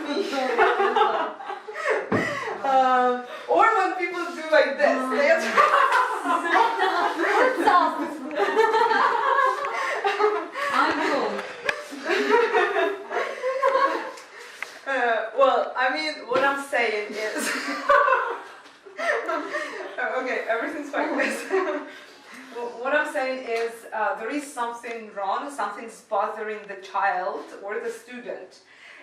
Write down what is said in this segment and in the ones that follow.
me. Or when people do like this, they I'm cool. Well, I mean, what I'm saying is, okay, everything's fine. What I'm saying is, there is something wrong, something's bothering the child or the student.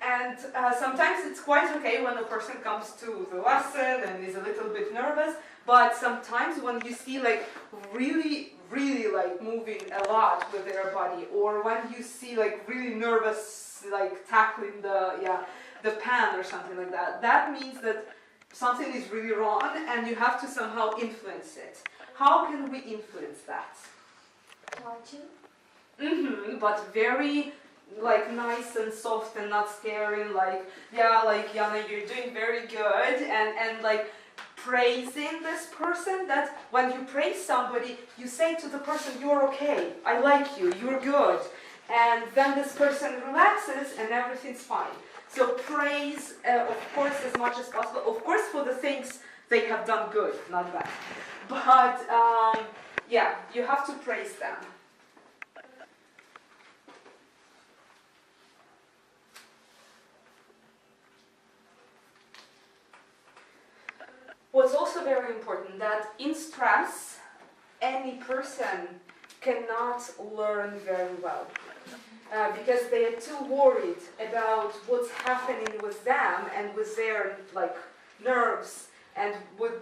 And sometimes it's quite okay when a person comes to the lesson and is a little bit nervous, but sometimes when you see like really like moving a lot with their body, or when you see like really nervous like tackling the pen or something like that, that means that something is really wrong and you have to somehow influence it. How can we influence that? Watching. But very like nice and soft and not scaring, like, yeah, like, Yana, you're doing very good, and like praising this person, that when you praise somebody, you say to the person, you're okay, I like you, you're good. And then this person relaxes and everything's fine. So praise, of course, as much as possible. Of course, for the things they have done good, not bad. But, yeah, you have to praise them. What's also very important, that in stress, any person cannot learn very well. Because they are too worried about what's happening with them and with their like nerves, and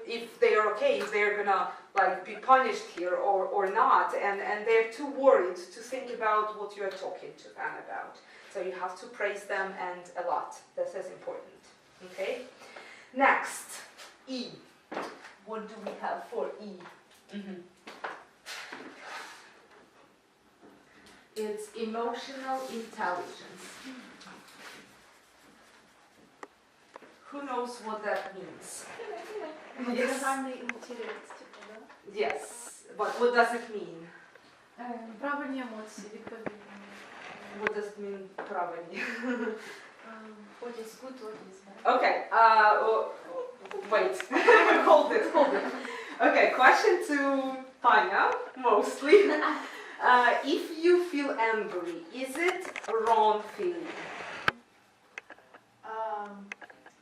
if they are okay, if they're gonna like be punished here or not, and they're too worried to think about what you're talking to them about. So you have to praise them, and a lot. This is important. Okay? Next, E. What do we have for E? It's emotional intelligence. Who knows what that means? Yes. Yes, but what does it mean? Правильні емоції, відповідні. What does it mean, правильні? What is good, what is bad. Okay, wait, hold it. Okay, question to Tanya, mostly. If you feel angry, is it a wrong feeling?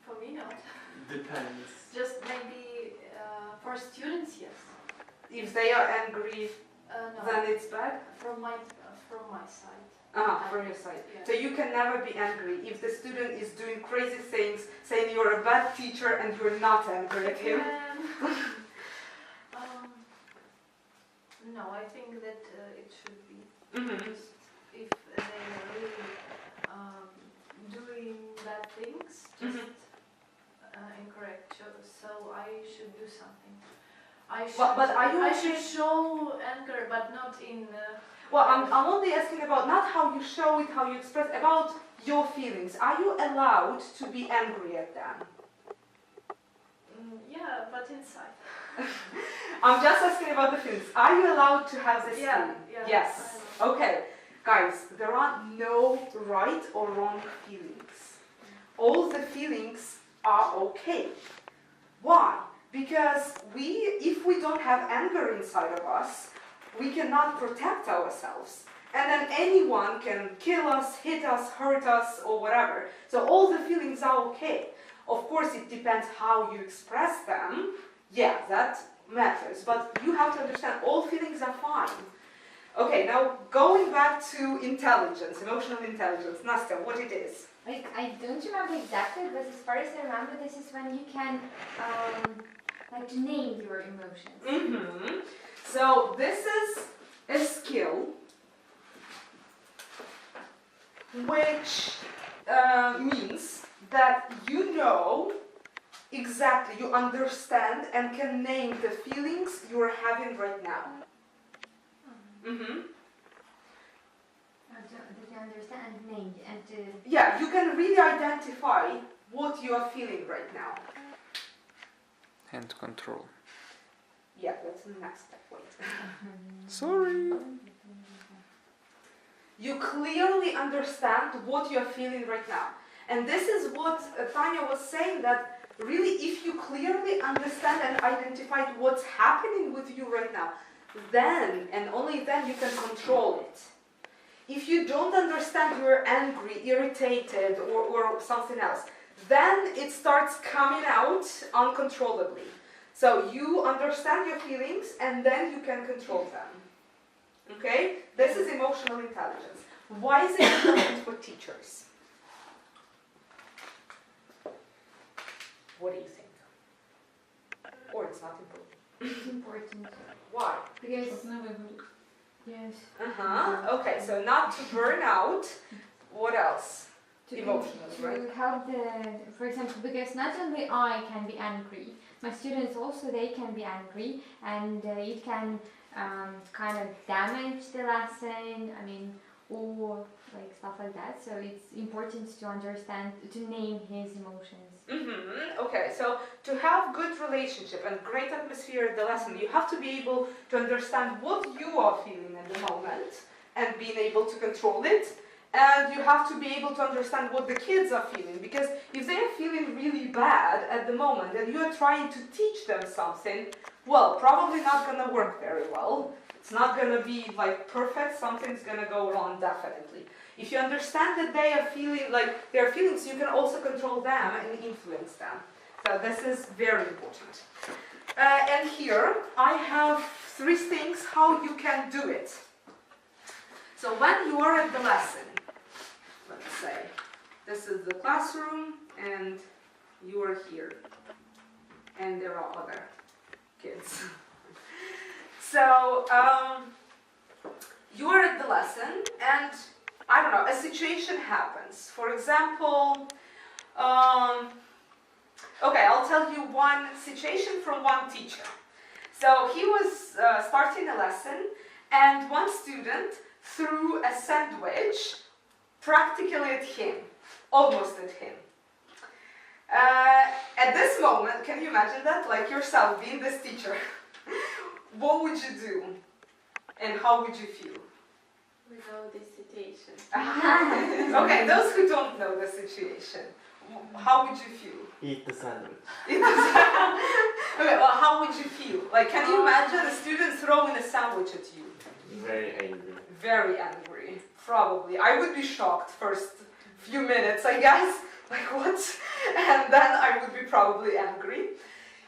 For me, not. Depends. Just maybe for students, yes. If they are angry, No. then it's bad? From my side. From your side. Yeah. So you can never be angry if the student is doing crazy things, saying you're a bad teacher and you're not angry at him. No, I think that it should be. Just if they are really doing bad things, just incorrect. So I should do something. But are you I should show anger, but not in. Well, I'm only asking about not how you show it, how you express, about your feelings. Are you allowed to be angry at them? Yeah, but inside. I'm just asking about the feelings. Are you allowed to have this feeling? Yeah. Yes. Okay. Guys, there are no right or wrong feelings. All the feelings are okay. Why? Because if we don't have anger inside of us, we cannot protect ourselves. And then anyone can kill us, hit us, hurt us, or whatever. So all the feelings are okay. Of course, it depends how you express them. Yeah, that matters. But you have to understand all feelings are fine. Okay, now going back to intelligence, emotional intelligence. Nastya, what it is? Like, I don't remember exactly, but as far as I remember, this is when you can like name your emotions. So this is a skill which means that you know exactly, you understand and can name the feelings you're having right now. That you understand and name and to. Yeah, you can really identify what you are feeling right now. Hand control. Yeah, that's the next step. Wait. Sorry. You clearly understand what you're feeling right now. And this is what Tanya was saying, that really if you clearly understand and identify what's happening with you right now, then and only then you can control it. If you don't understand, you're angry, irritated, or something else, then it starts coming out uncontrollably. So you understand your feelings and then you can control them. Okay? This is emotional intelligence. Why is it important for teachers? What do you think? Or it's not important? It's important. Why? Because, Щоб не вигоріти. yes. Okay, so not to burn out. What else? To, Emotional, to right? help the, for example, because not only I can be angry, my students also, they can be angry, and it can kind of damage the lesson, I mean, or like stuff like that. So it's important to understand, to name his emotions. Okay, so to have good relationship and great atmosphere at the lesson, you have to be able to understand what you are feeling at the moment and being able to control it. And you have to be able to understand what the kids are feeling, because if they're feeling really bad at the moment and you're trying to teach them something, well, probably not going to work very well. It's not going to be like perfect, something's going to go wrong definitely. If you understand that they are feeling like their feelings, you can also control them and influence them. So this is very important. And here I have 3 things how you can do it. So when you are at the lesson, let's say, this is the classroom and you are here. And there are other kids. So you are at the lesson and I don't know, a situation happens. For example, okay, I'll tell you one situation from one teacher. So he was starting a lesson and one student threw a sandwich practically at him, almost at him. At this moment, can you imagine that? Like yourself being this teacher, what would you do and how would you feel? We know this situation. Okay, those who don't know the situation, how would you feel? Eat the sandwich. Okay, well, how would you feel? Like, can you imagine a student throwing a sandwich at you? Very angry. Very angry, probably. I would be shocked first few minutes, I guess. Like, what? And then I would be probably angry.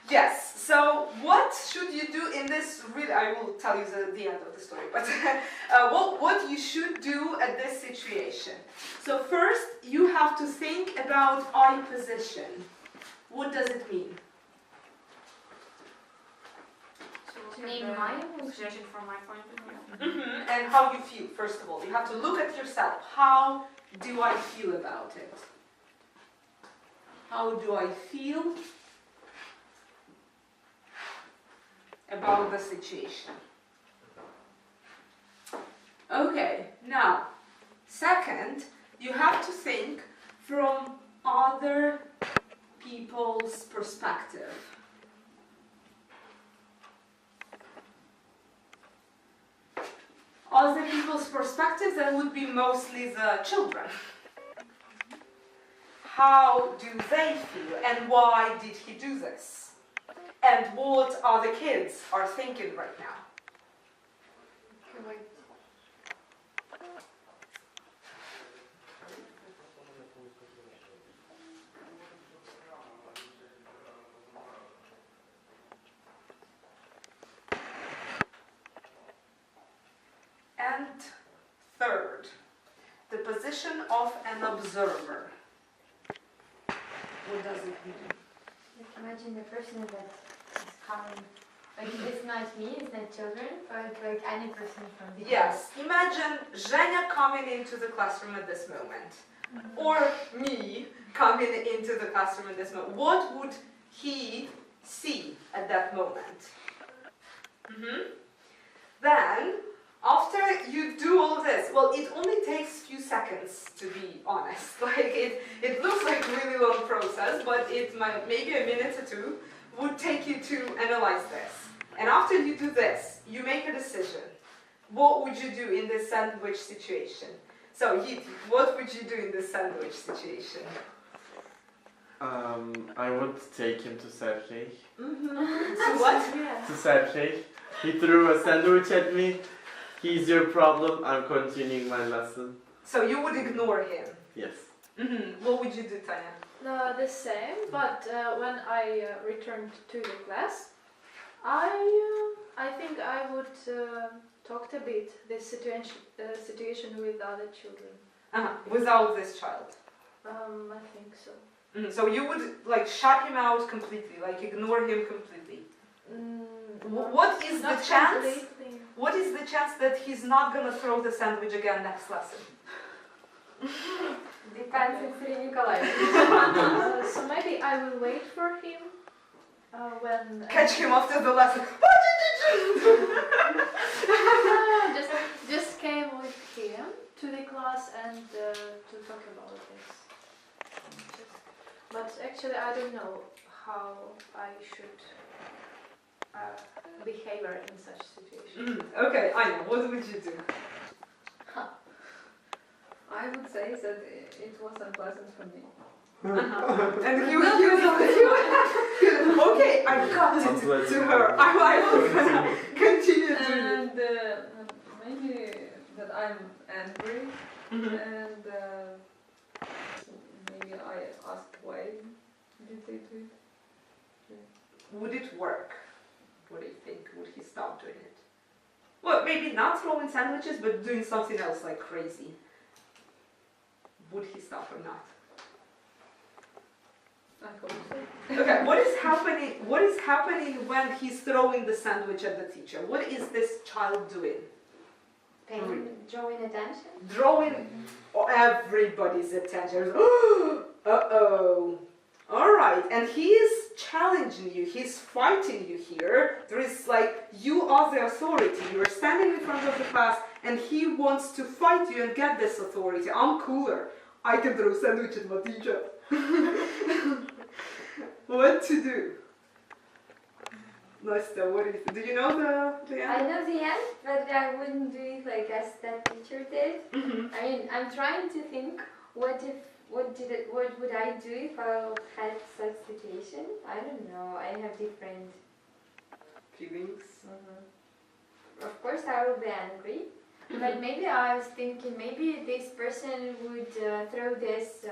Yes, so what should you do in this, really, I will tell you the end of the story, but what you should do at this situation. So first, you have to think about I position. What does it mean? To name my emotions. Judging from my point of view. And how you feel, first of all. You have to look at yourself. How do I feel about it? How do I feel about the situation? Okay, now, second, you have to think from other people's perspective. Other people's perspective, that would be mostly the children. How do they feel and why did he do this? And what are the kids are thinking right now? Okay, wait. And third, the position of an observer. What does it mean? Like imagine the person that is coming. Like it's not me, it's not children, but like any person from the Yes, imagine Zhenya coming into the classroom at this moment. Or me coming into the classroom at this moment. What would he see at that moment? Then, after you do all of this, well, it only takes a few seconds, to be honest. Like, it looks like a really long process, but it might, maybe a minute or two would take you to analyze this. And after you do this, you make a decision. What would you do in this sandwich situation? So, Yit, what would you do in this sandwich situation? I would take him to Sergey. So what? Yeah. To Sergey. He threw a sandwich at me. He's your problem. I'm continuing my lesson. So you would ignore him. Yes. What would you do, Tanya? The same, but when I returned to the class, I think I would talk a bit this situation with other children. Without this child. I think so. So you would like shut him out completely, like ignore him completely. What is the chance? Completely. What is the chance that he's not gonna throw the sandwich again next lesson? Depends on Sri Nikolai. So maybe I will wait for him when Catch him after the lesson. just came with him to the class and to talk about this. But actually, I don't know how I should behave in such situation. Okay, I know. What would you do? I would say that it was unpleasant for me. And he was okay, I got it to her. I will continue doing it. And maybe that I'm angry, and maybe I asked why did they do it. Would it work? What do you think? Would he stop doing it? Well, maybe not throwing sandwiches, but doing something else like crazy. Would he stop or not? I hope so. Okay, what is happening? What is happening when he's throwing the sandwich at the teacher? What is this child doing? Drawing attention. Drawing everybody's attention. Uh-oh. All right, and he is challenging you. He's fighting you here. There is like, you are the authority. You are standing in front of the class, and he wants to fight you and get this authority. I'm cooler. I can throw sandwich at my teacher. What to do? Nastya, what do you think? Do you know the I end? know the end, but I wouldn't do it like as that teacher did. I mean, I'm trying to think what would I do if I had such situation? I don't know. I have different Feelings. Of course, I will be angry, but maybe I was thinking maybe this person would throw this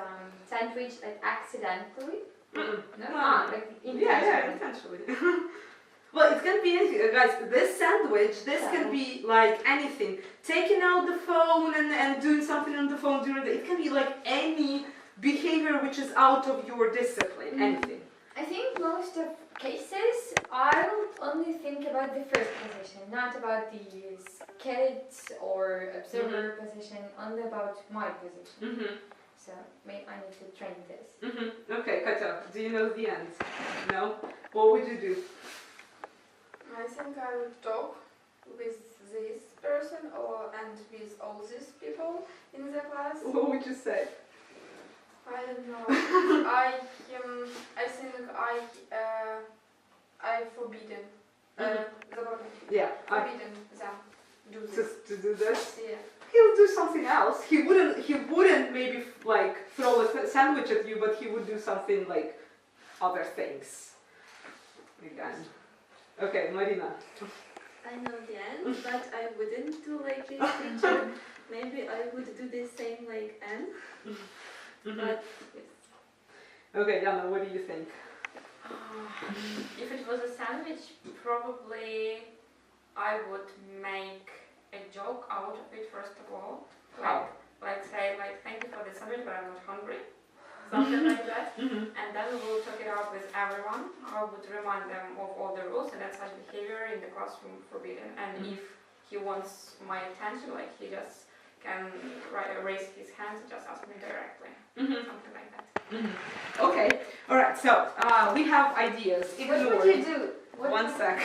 sandwich like accidentally. No, like intentionally. Intentionally. Well, it can be anything, guys. This sandwich, this can be like anything. Taking out the phone and doing something on the phone during the. It can be like any behavior which is out of your discipline. Anything. I think most of cases I'll only think about the first position, not about the skate or observer position, only about my position. So maybe I need to train this. Okay, Katya, do you know the end? No? What would you do? I think I would talk with this person and with all these people in the class. What would you say? I don't know. I think I forbidden Yeah, forbidden them do this. to do this. Yeah. He'll do something else. He wouldn't maybe like throw a sandwich at you, but he would do something like other things. Again. Okay, Marina. I know the end, but I wouldn't do like this teacher. Maybe I would do the same like Anne. But yes. Okay, Jana, what do you think? If it was a sandwich, probably I would make a joke out of it first of all. Like say like thank you for the sandwich, but I'm not hungry. Something like that. And then we will talk it out with everyone. I would remind them of all the rules and that such behavior in the classroom forbidden. And if he wants my attention, like he just can raise his hands and just ask me directly. Something like that. Okay, alright, so we have ideas. What would you Ignoring. do? One sec.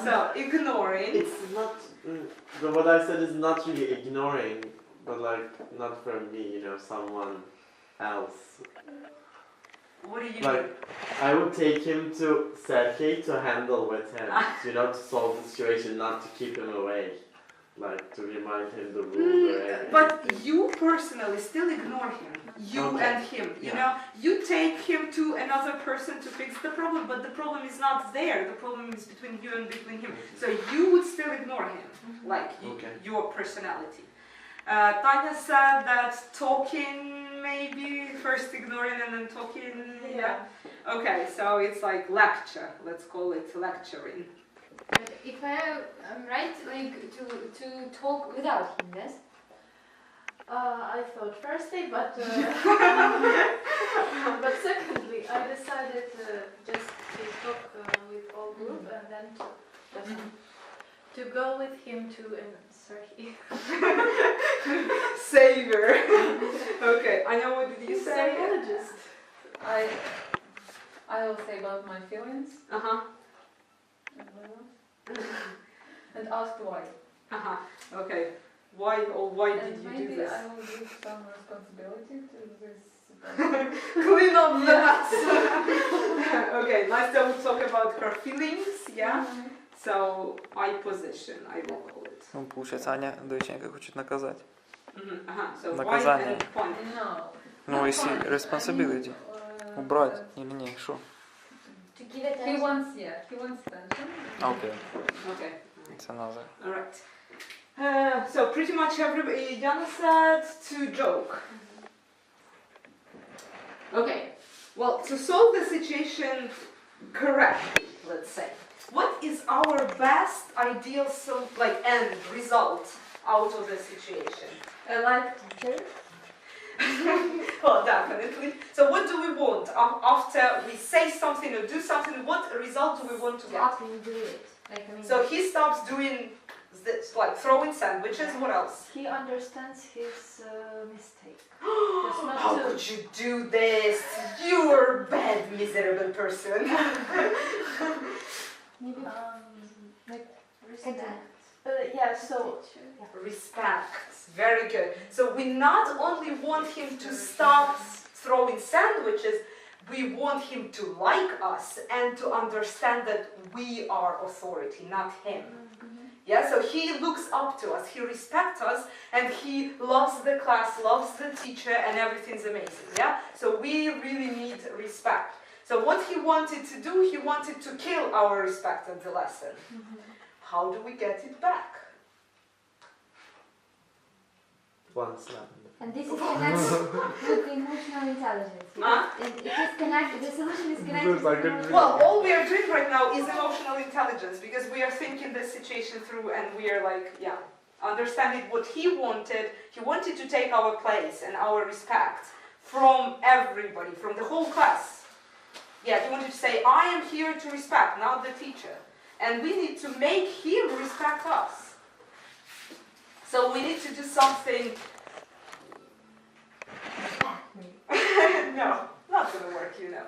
So, ignoring. It's not. What I said is not really ignoring, but like not for me, someone else. What do you Like, I would take him to Sergey to handle with him, to solve the situation, not to keep him away. like to remind him the rules or anything. But you personally still ignore him. You Okay. and him. You Yeah. know, you take him to another person to fix the problem, but the problem is not there. The problem is between you and between him. So you would still ignore him, like Okay. your personality. Tanya said that talking, maybe first ignoring and then talking. Yeah. Okay, so it's like lecture. Let's call it lecturing. But if I am right, like to talk without him, yes? I thought firstly, but but secondly, I decided just to talk with all group and then to go with him to Savior. Okay, I know. What did you say? psychologist. I will say about my feelings and ask why. Okay. Why did And you maybe do this? I will give some responsibility to this person. Clean up the mess. Okay, let's don't talk about her feelings. Yeah. So I position. I will call it. Ну, получается, Аня доченька хочет наказать. So why Наказание. and point. No. Ну, если responsibility. Убрать или не, что? To give He attention. wants attention. Окей. Okay. It's another. All right. So pretty much everybody. Jana said to joke. Okay. Well, to solve the situation correctly, let's say, what is our best ideal end result out of the situation? I like teacher. Well, definitely. So what do we want after we say something or do something? What result do we want to get? Stop and do it. Like, I mean, So he stops doing this, like throwing sandwiches. What else? He understands his mistake. How could you do this? You're a bad, miserable person. maybe like Respect. so Respect. Very good. So we not only want him to stop throwing sandwiches, we want him to like us and to understand that we are authority, not him. Yeah, so he looks up to us, he respects us, and he loves the class, loves the teacher, and everything's amazing. Yeah, so we really need respect. So what he wanted to do, he wanted to kill our respect at the lesson. How do we get it back? One slap. and this is connected with emotional intelligence. Huh? It is connected. The solution is connected. Looks like to a- emotional Well, all we are doing right now is emotional intelligence because we are thinking the situation through and we are like, yeah, understanding what he wanted. He wanted to take our place and our respect from everybody, from the whole class. Yeah, he wanted to say, I am here to respect, not the teacher. And we need to make him respect us. So we need to do something. No, not gonna work, you know.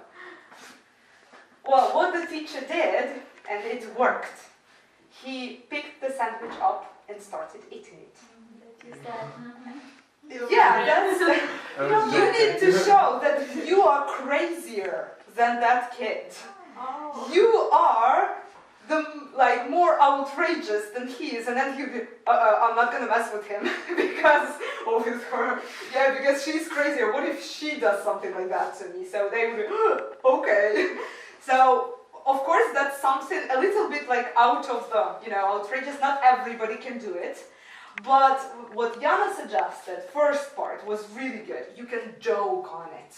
Well, what the teacher did, and it worked, he picked the sandwich up and started eating it. Yeah, that's. You need to show that you are crazier than that kid. You are more outrageous than he is, and then he'll be, I'm not gonna mess with him because, or with her, yeah, because she's crazier. What if she does something like that to me? So they would be, okay. So, of course, that's something a little bit like out of the, outrageous. Not everybody can do it. But what Jana suggested, first part, was really good. You can joke on it.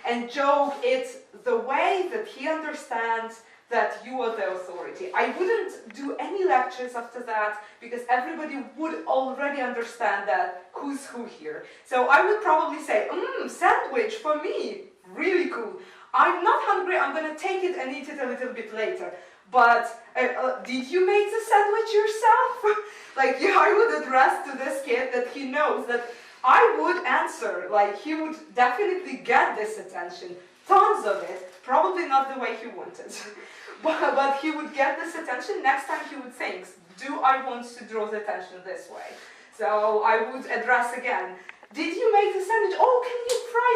And joke it the way that he understands that you are the authority. I wouldn't do any lectures after that because everybody would already understand that who's who here. So I would probably say, sandwich for me, really cool. I'm not hungry, I'm gonna take it and eat it a little bit later. But did you make the sandwich yourself? I would address to this kid that he knows that I would answer, he would definitely get this attention, tons of it, probably not the way he wanted. But he would get this attention. Next time he would think, do I want to draw the attention this way? So I would address again, did you make the sandwich? Oh, can you fry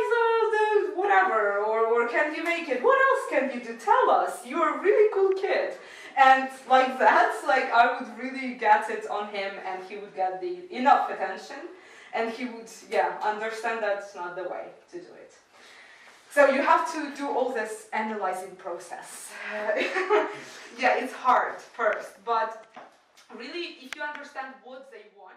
the whatever? Or can you make it? What else can you do? Tell us. You're a really cool kid. And like that, like I would really get it on him and he would get the enough attention and he would, understand that's not the way to do it. So you have to do all this analyzing process. It's hard first, but really if you understand what they want,